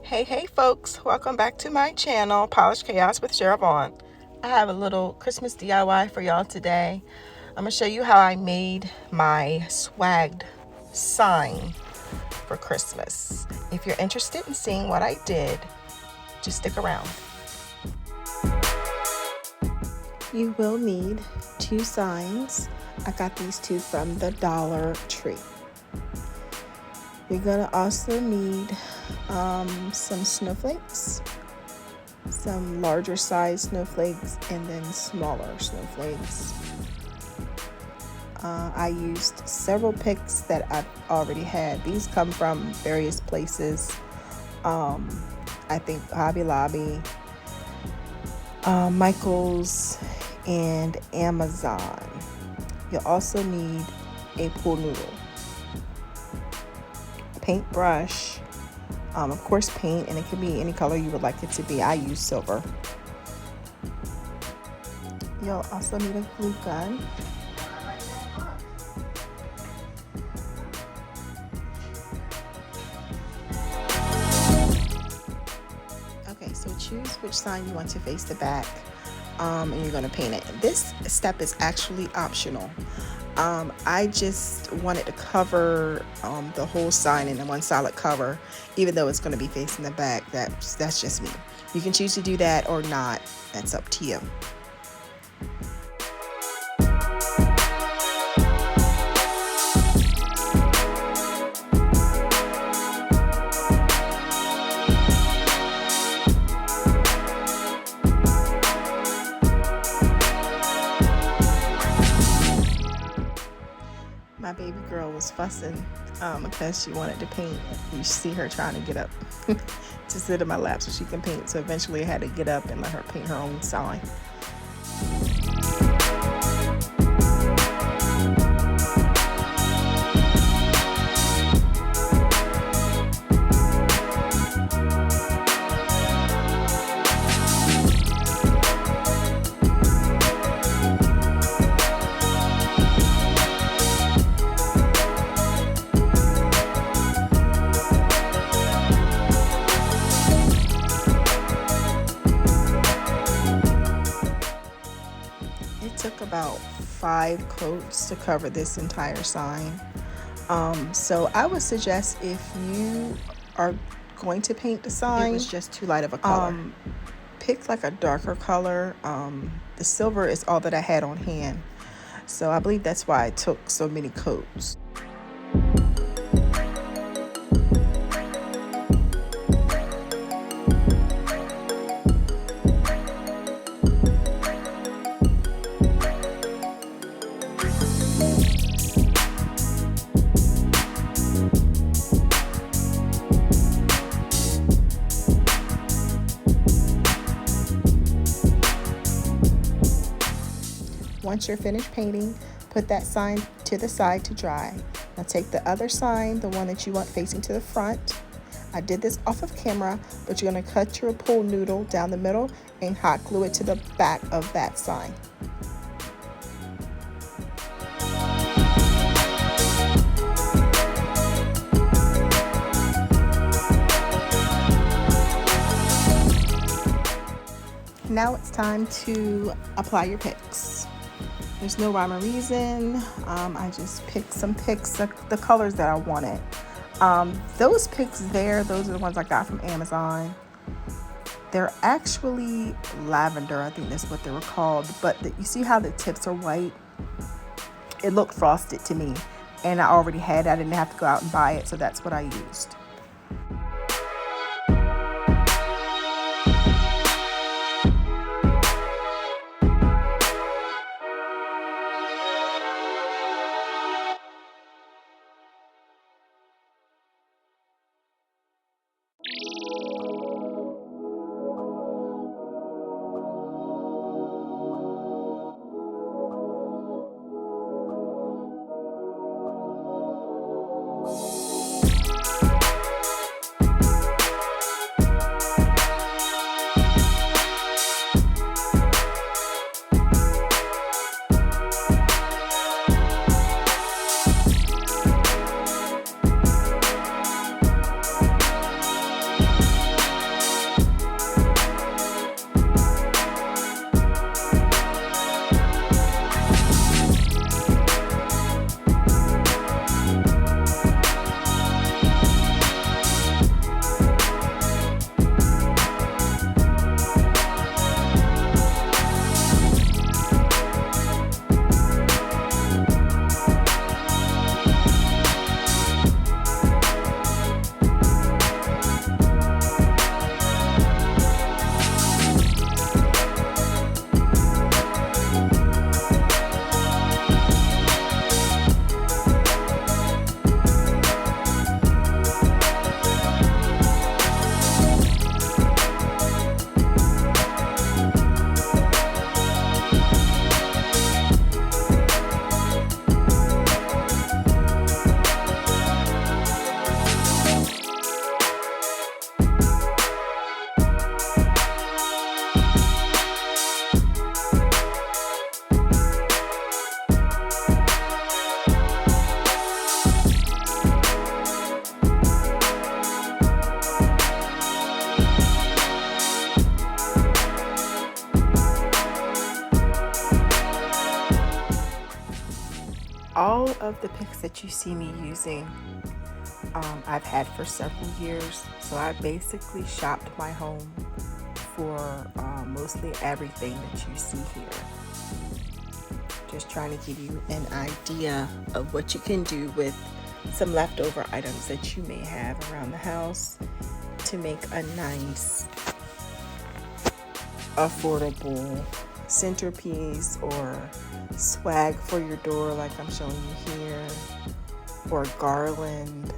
Hey folks, welcome back to my channel, Polish Chaos with Cheryl Vaughn. I have a little Christmas DIY for y'all today. I'm going to show you how I made my swagged sign for Christmas. If you're interested in seeing what I did, just stick around. You will need 2 signs. I got these 2 from the Dollar Tree. You're going to also need some snowflakes, some larger size snowflakes, and then smaller snowflakes. I used several picks that I've already had. These come from various places. I think Hobby Lobby, Michael's, and Amazon. You'll also need a pool noodle, paintbrush, of course paint, and it can be any color you would like it to be. I use silver. You'll also need a glue gun. Okay, so choose which sign you want to face the back, and you're going to paint it. This step is actually optional. I just wanted to cover the whole sign in one solid cover, even though it's going to be facing the back. That's just me. You can choose to do that or not. That's up to you. My baby girl was fussing because she wanted to paint. You see her trying to get up to sit in my lap so she can paint. So eventually I had to get up and let her paint her own sign. Took about 5 coats to cover this entire sign. So I would suggest, if you are going to paint the sign, it was just too light of a color, pick like a darker color. The silver is all that I had on hand, so I believe that's why I took so many coats. Once you're finished painting, put that sign to the side to dry. Now take the other sign, the one that you want facing to the front. I did this off of camera, but you're going to cut your pool noodle down the middle and hot glue it to the back of that sign. Now it's time to apply your picks. There's no rhyme or reason. I just picked some picks, the colors that I wanted. Those picks there, those are the ones I got from Amazon. They're actually lavender, I think that's what they were called. But you see how the tips are white? It looked frosted to me, and I already had it. I didn't have to go out and buy it, so that's what I used. of the picks that you see me using, I've had for several years. So I basically shopped my home for mostly everything that you see here. Just trying to give you an idea of what you can do with some leftover items that you may have around the house to make a nice, affordable centerpiece or swag for your door, like I'm showing you here, or garland.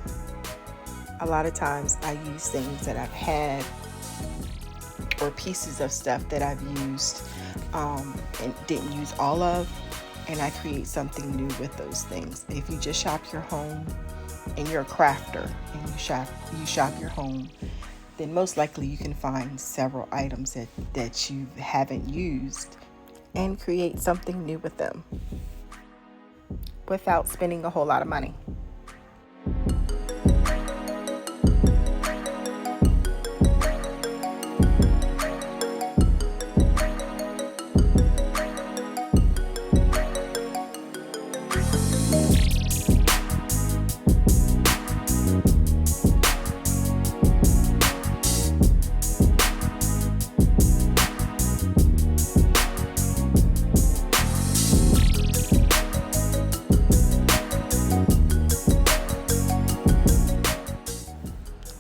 A lot of times I use things that I've had or pieces of stuff that I've used and didn't use all of, and I create something new with those things. If you just shop your home and you're a crafter and you shop your home, then most likely you can find several items that you haven't used and create something new with them without spending a whole lot of money.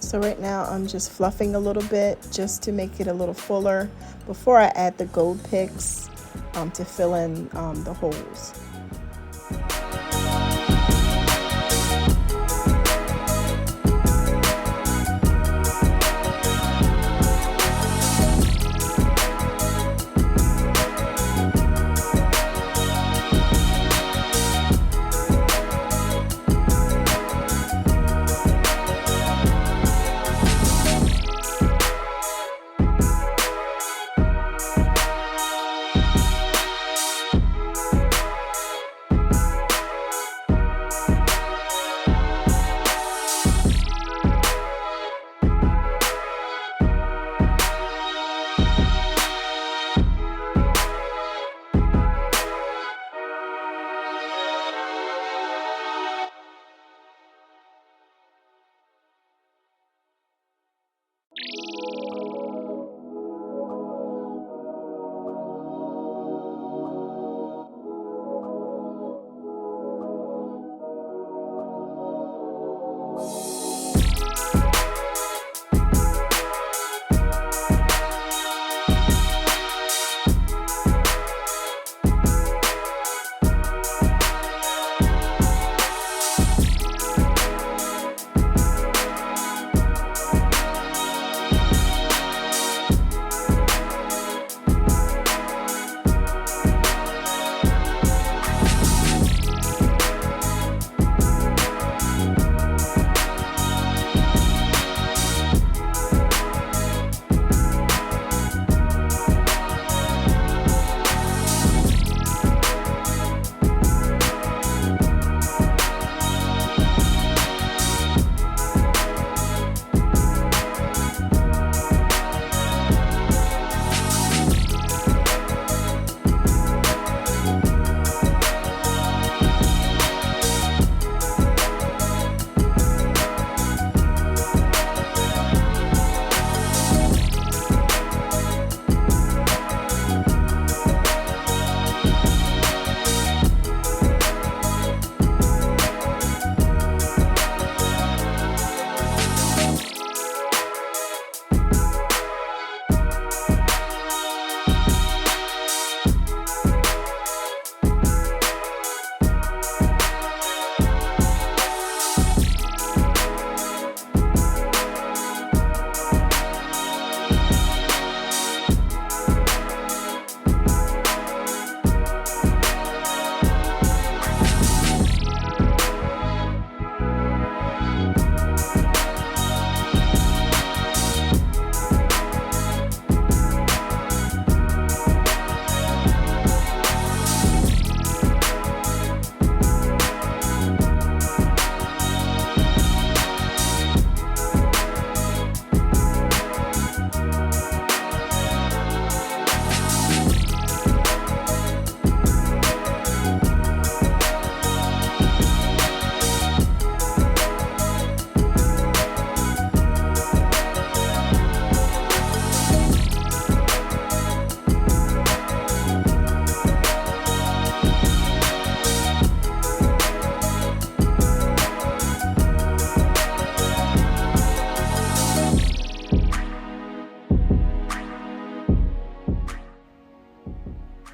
So right now I'm just fluffing a little bit just to make it a little fuller before I add the gold picks to fill in the holes.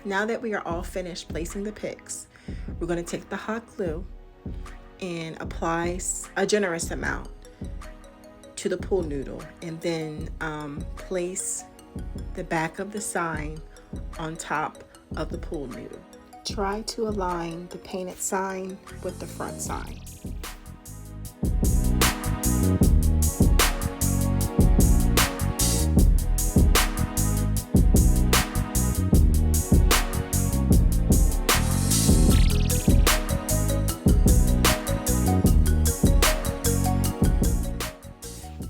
Now that we are all finished placing the picks, we're going to take the hot glue and apply a generous amount to the pool noodle, and then place the back of the sign on top of the pool noodle. Try to align the painted sign with the front sign.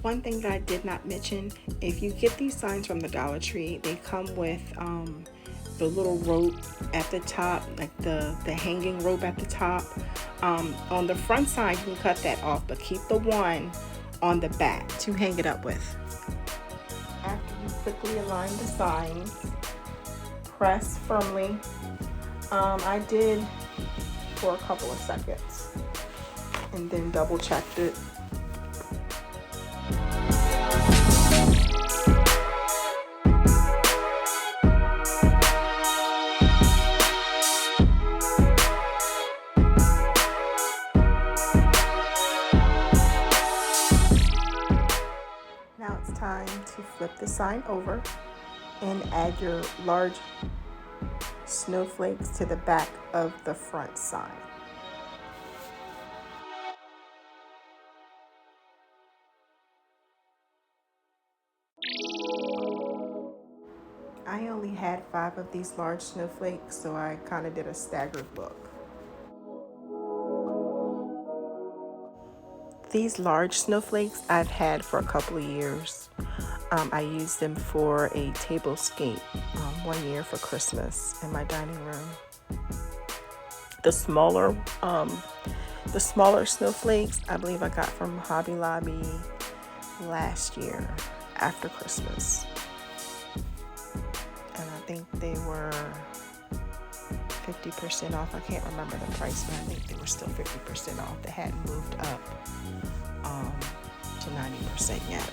One thing that I did not mention, if you get these signs from the Dollar Tree, they come with the little rope at the top, like the hanging rope at the top. On the front side, you can cut that off, but keep the one on the back to hang it up with. After you quickly align the signs, press firmly. I did for a couple of seconds and then double checked it. Now it's time to flip the sign over and add your large snowflakes to the back of the front sign. I only had 5 of these large snowflakes, so I kind of did a staggered look. These large snowflakes I've had for a couple of years. I used them for a table scape one year for Christmas in my dining room. The smaller snowflakes I believe I got from Hobby Lobby last year after Christmas. And I think they were 50% off. I can't remember the price, but I think they were still 50% off. They hadn't moved up to 90% yet.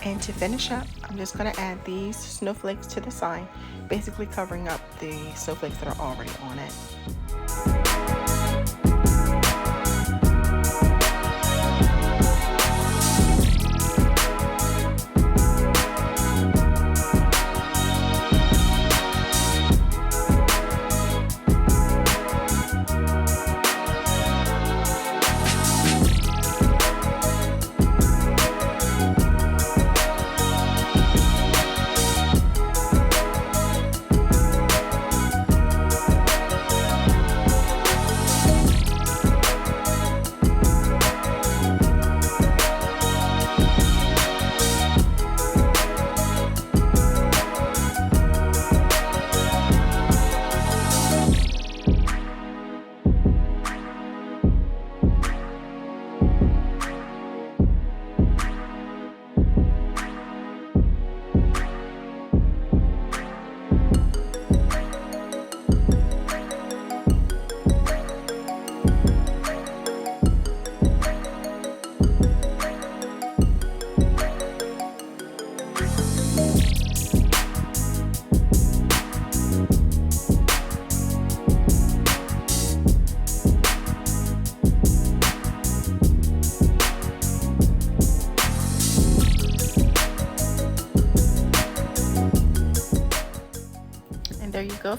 And to finish up, I'm just going to add these snowflakes to the sign, basically covering up the snowflakes that are already on it.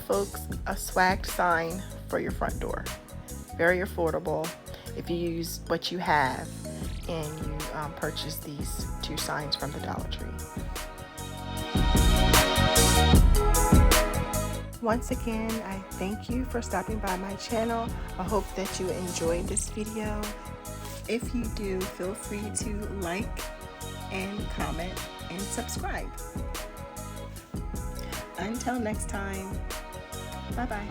folks a swagged sign for your front door. Very affordable if you use what you have and you purchase these 2 signs from the Dollar Tree. Once again, I thank you for stopping by my channel. I hope that you enjoyed this video. If you do, feel free to like and comment and subscribe. Until next time, bye-bye.